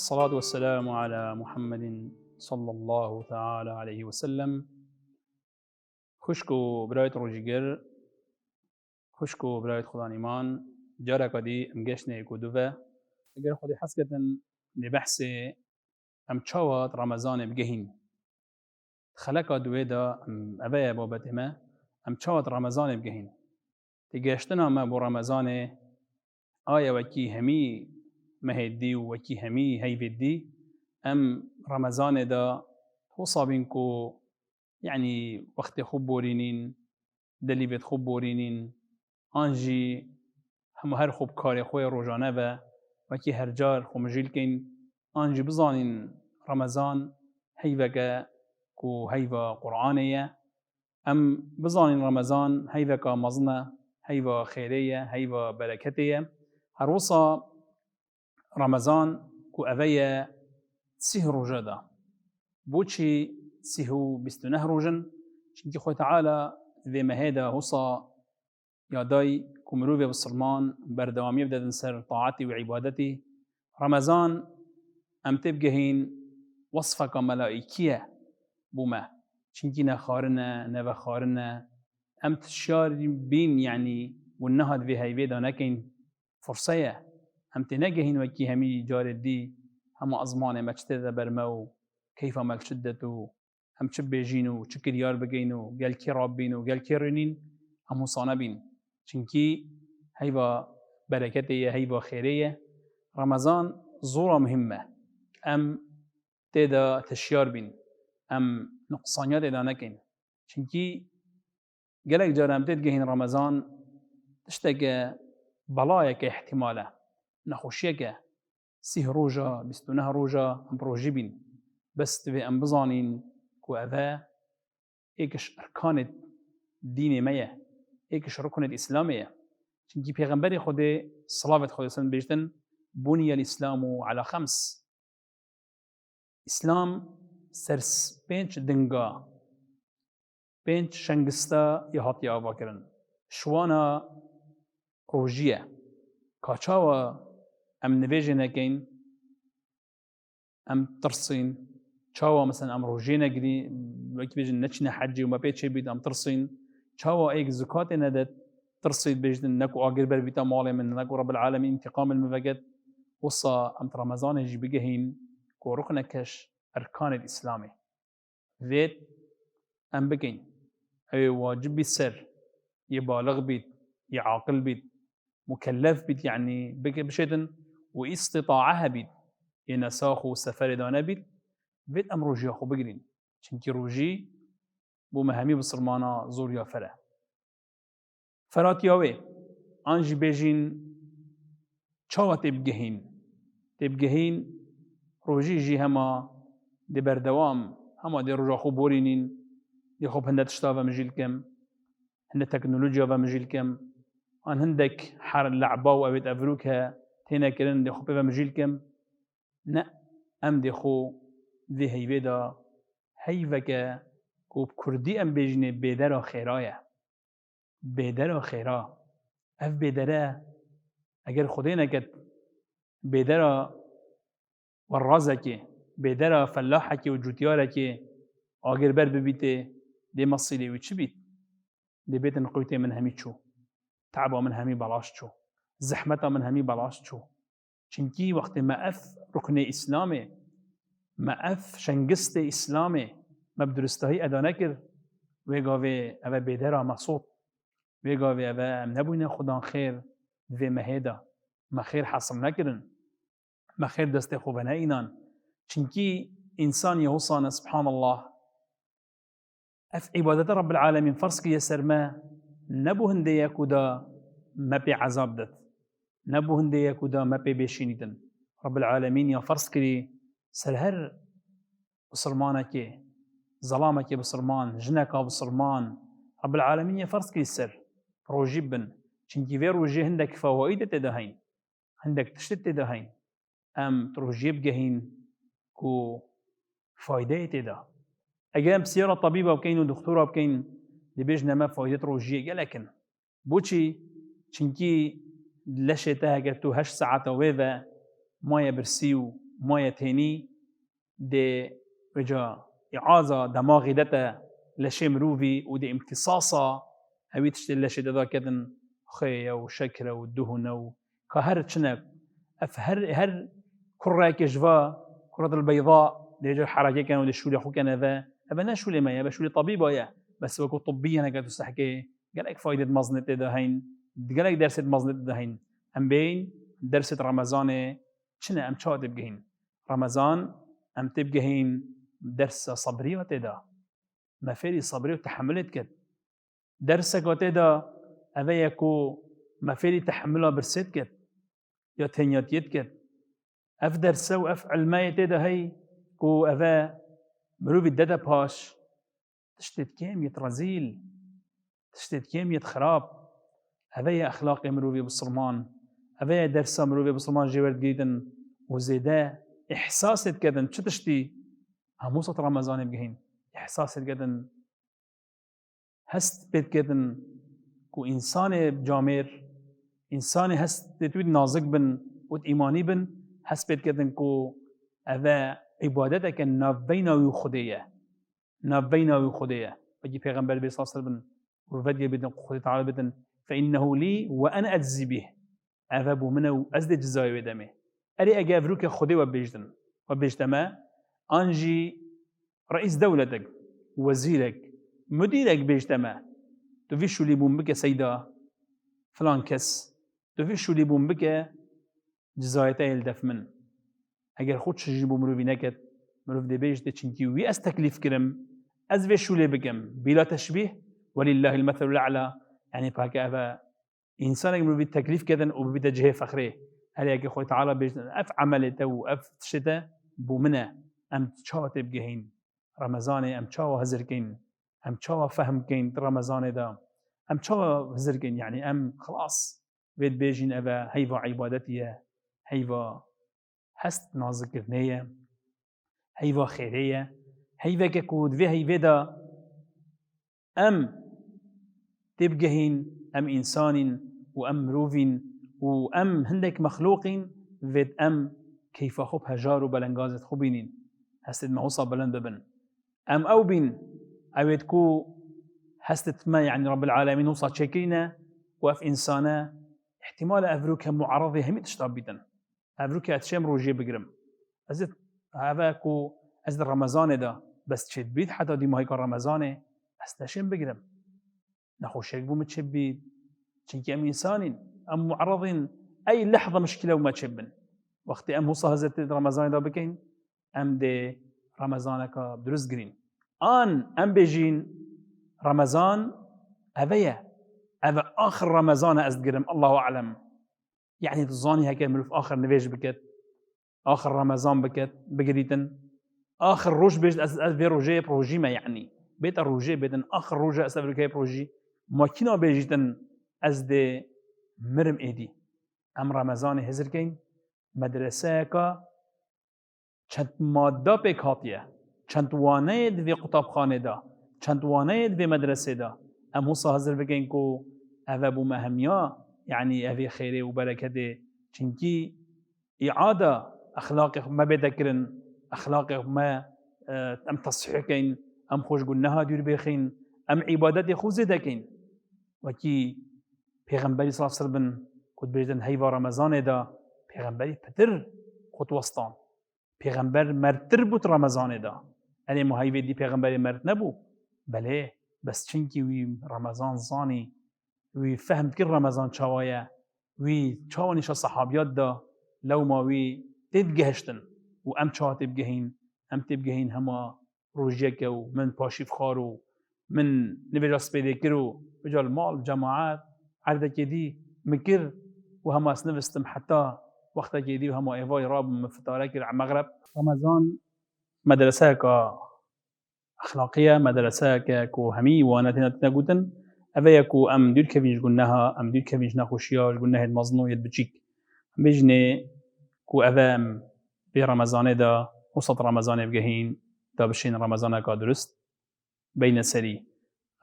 الصلاة والسلام على محمد صلى الله تعالى عليه وسلم. خوشكو برايت روجيگر، خوشكو برايت خدا نيمان. جارك ودي امجشني كودوفا. اگر خودي حسكتن لبحث ام تشاوات رمضان بجهين. خلقا دويدا ام ابايا بابتما ام تشاوات رمضان بجهين. تجاشتنا ما بو رمضان آية وكي همي مهدي وكي همي هيفدي ام رمضان دا حسابينكو يعني وقت خوب بورينين دلی بيت خوب بورينين آنجي هم هر خوب کاری خوی روزانه و وکی هر جار خمجیل کن آنجي بزانين رمضان هيفك كو هيفا قرآنية ام بزانين رمضان هيفك مزنة هيفا خيرية هيفا بركتية هروصا رمضان كو أفيا تسيه روجادا بوشي تسيهو بستنه روجن چونكي خوي تعالى ذي مهيدا هصا ياداي كمروفي بالسلمان بردوامي بدأ سر طاعتي وعبادتي رمضان ام تبقهين وصفك ملائكية بوما چونكي نخارنا نبخارنا ام تشار بين يعني والنهد في هيفيدا نكين فرصية ام تنجهين وكي همي جار دي هم أزمان مجتدى برمو كيف مال شدتو هم چه بيجينو چه كريار بگينو قال كي رابينو قال كي رنين هم صانبين چنكي هيبا بركتية هيبا خيرية رمضان زورة مهمة ام تيدا تشيار بين ام نقصانيات ادا نكين چنكي قالك جارم تدگهين رمضان تشتاق بلايك احتماله نخوشيك سيه روجا بستونه روجا ام بروجي بين بس تبي ام بزانين كو اذا ايكش اركان دين مية ايكش ركن الاسلامية چونكي پیغمبر خود صلوات خود سن بيجتن بني الاسلام على 5 اسلام سرس بنش دنگا بنش شنگستا يهاتي آوا کرن شوانا روجية كاچاوا ام نویجه نکین ام ترسين چاوا مثلا ام روجه نگری وکی بیجن نچنه حجی و ما پیچه بید ام ترسين چاوا ایک زکات ندد ترسید بیجن نکو آگر بر بیتا مال من نکو رب العالمين انتقام المفقد وصا ام رمضان يجي بجهين كو ركنكش اركان الاسلامي ذات ام بجين اي واجب بالسر يبالغ بيت يعاقل بيت مكلف بيت يعني بشدن واستطاعها بيت ينساخو سفر دانا بيت بيت ام روجي اخو بگرين چنكي روجي بو مهمي بسرمانا زور يا فره فرات ياوي انجي بيجين چاوا تبگهين روجي جي هما دي بردوام هما دي روجا خو بورينين دي خوب هنده تشتاوا مجيل كم هنده تكنولوجيا ومجيل كم ان هندك حار اللعبة وابيت افروكها تينا كرن دي خوب مجيل كم نا ام دي خو ذي هيبدا هيفك كوب كردي ام بيجني بيدرا خيرايا بيدرا خيرا اف بيدرا اگر خدينا كت بيدرا والرازكي بيدرا فلاحكي وجوتياركي اگر بر ببيته دي مصيلي وچ بيت دي بيت نقويته من همي چو تعبا من همي بلاش چو زحمتا من همي بلاش چو چنكي وقت ما اف ركن اسلامي ما اف شنگست اسلامي ما بدرستهي ادا نكر ويقاوي اوه بيدرا مصوت ويقاوي اوه نبوين خدان خير ذي مهيدا ما خير حصل نكرن ما خير دست خوبنا اينان چنكي انسان يهوصان سبحان الله اف عبادة رب العالمين فرص كي يسر ما نبو هنده يكودا ما بي عذاب دت نبو هنده يكودا ما بي بيشينيدن رب العالمين يا فرص كري سرهر بسرمانك ظلامك بسرمان جنك بسرمان رب العالمين يا فرص كري السر روجي بن چنكي في روجي هندك فوائد تدهين هندك تشتت تدهين ام تروجي بجهين كو فايدة تده اگر بسيارة طبيبة بكين ودكتورة بكين دي بيجنا ما فايدة روجية لكن بوشي چنكي لشتها قلتو 8 ساعة ويفا مايا برسيو مايا تاني دي وجا إعازة دماغي دتا لشي مروفي ودي امتصاصة هوي تشتي لشي دادا كدن خيا وشكرة والدهنة كهر تشنب أف هر كرة كجفا كرة البيضاء دي جو حركة كانوا دي شولي أخو كان ذا أبا ناشولي ما يا شولي طبيبة يا بس وكو طبيا هكا تستحكي قالك فايدة مزنة دهين قالك درسة مزنة دهين أم بين درسة رمضان شنا أم شاد بجهين رمضان أم تبجهين درس صبري وتدا ما فيري صبري وتحملت كد درسك وتدا أبيكو ما فيري تحملها برسيت كد يا تهنيات يد كد أف درسه وأف علماء تدا هي كو أفا مروفي الدادا باش تشتت كام يترزيل تشتت كام يتخراب هذا أخلاق مروفي بالصرمان هذا درس مروفي بالصرمان جيورد جيدن وزيدا إحساس كدن شو تشتي هموسة رمضان بجهين إحساس كدن هست بيت كدن كو إنسان جامر إنسان هست تتويد نازك بن وإيماني بن هست بيت كدن كو هذا عبادتك نافينا وخدية نافينا وخدية بجي پیغمبر بي صلى الله عليه وسلم وفدي بدن خدي تعالى بدن فإنه لي وأنا أجزي به أذهب منه أزد جزاي ودمه أري أجابروك خدي وبيجدن وبيجتما أنجي رئيس دولتك وزيرك مديرك بيجتما تفي شو اللي بومبك سيدا فلان كس تفي شو اللي بومبك جزايته الدف من أجر خودش جيبو مروفي نكت مروف دي بيجت تشنكي وي أستكليف كرم أزفي شو اللي بكم بلا تشبيه ولله المثل الأعلى يعني بهاك أبا إنسان مروفي التكليف كذا وبيدا جهة فخره هل يجي خوي تعالى بيجت أف عملته وأف تشتا بومنا أم تشاتب جهين رمضان أم تشاو هزركين أم تشاو فهم كين رمضان ده أم تشاو هزركين يعني أم خلاص بيت بيجين أبا هيفا عبادتيه هيفا هست نازكرنيه هيفا خيريه هيفا كود في هيفا أم تبجهين أم إنسان وأم روفين وأم هندك مخلوقين فيد أم كيف خب هجارو بلنجازت خبينين هستد معوصة بلند بن أم أو بين أويد كو هستت ما يعني رب العالمين وصا تشكينا وأف إنسانا احتمال أفروك معرضي هم تشتاب بيدن أفروك أتشام روجي بقرم أزد هذا كو أزد رمضان ده بس تشد بيد حتى دي ما هيك رمضان أستشم بقرم نخوشك بو متشبيد چونكي أم إنسان أم معرضين أي لحظة مشكلة وما تشبن وقت أم وصا هزت رمضان ده بكين أم دي رمضانك درست قرين أم بيجين رمضان أبيا أبا آخر رمضان أزدقرم الله أعلم يعني تظاني هكا ملو في آخر نفيج بكت آخر رمضان بكت بقريتن آخر روج بيجد أزفي روجي بروجي ما يعني بيت الروجي بيتن آخر روجي أسفر كي بروجي ماكينا بيجيتن أزدي مرم إيدي أم رمضان هزر كين مدرسة كا چند ماده پیک هاتیه چند وانید وی قطابخانه دا چند وانید وی مدرسه دا ام حسا حاضر بگین کو اوه بو مهمیا يعني اوه خیره و برکته چنکی اعاده اخلاق ما بدکرن اخلاق ما ام تصحیح کن ام خوش گناه دور بخین ام عبادت خوزه دکین وکی پیغمبری صلی الله علیه وسلم کد بجدن هیوا رمضان دا پیغمبری پتر خود وسطان پیغمبر مرتر بود رمضان دا یعنی مهیوی دی پیغمبر مرد نبو بله بس چنکی وی رمضان زانی وی فهمت که رمضان چاوایه وی چاوانیش صحابیات دا لو ما وی تدگهشتن و ام چاو تبگهین هما روژیک و من پاشیف خارو من نویجا سپیده کرو بجال مال جماعات عرده که دی مکر و هما سنوستم حتی وقتا که دی و هما ایوای راب مفتاره کر مغرب رمضان مدرسه کا اخلاقیه مدرسه که همی وانتنا تنگوتن اوه کو ام دور کویش گناها ام دور کویش نخوشیاش گناه مظنویت بچیک بجنه کو اوه ام بی رمضان دا وسط رمضان بگهین دا بشین رمضان کا درست بین سری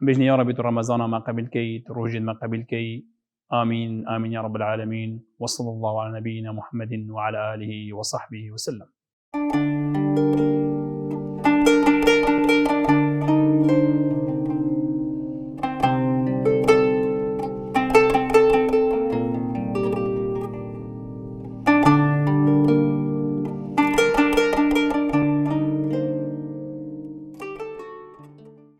بجنه یا ربی تو رمضان ما قبل کی تو روجین ما قبل کی آمين آمين يا رب العالمين وصلى الله على نبينا محمد وعلى آله وصحبه وسلم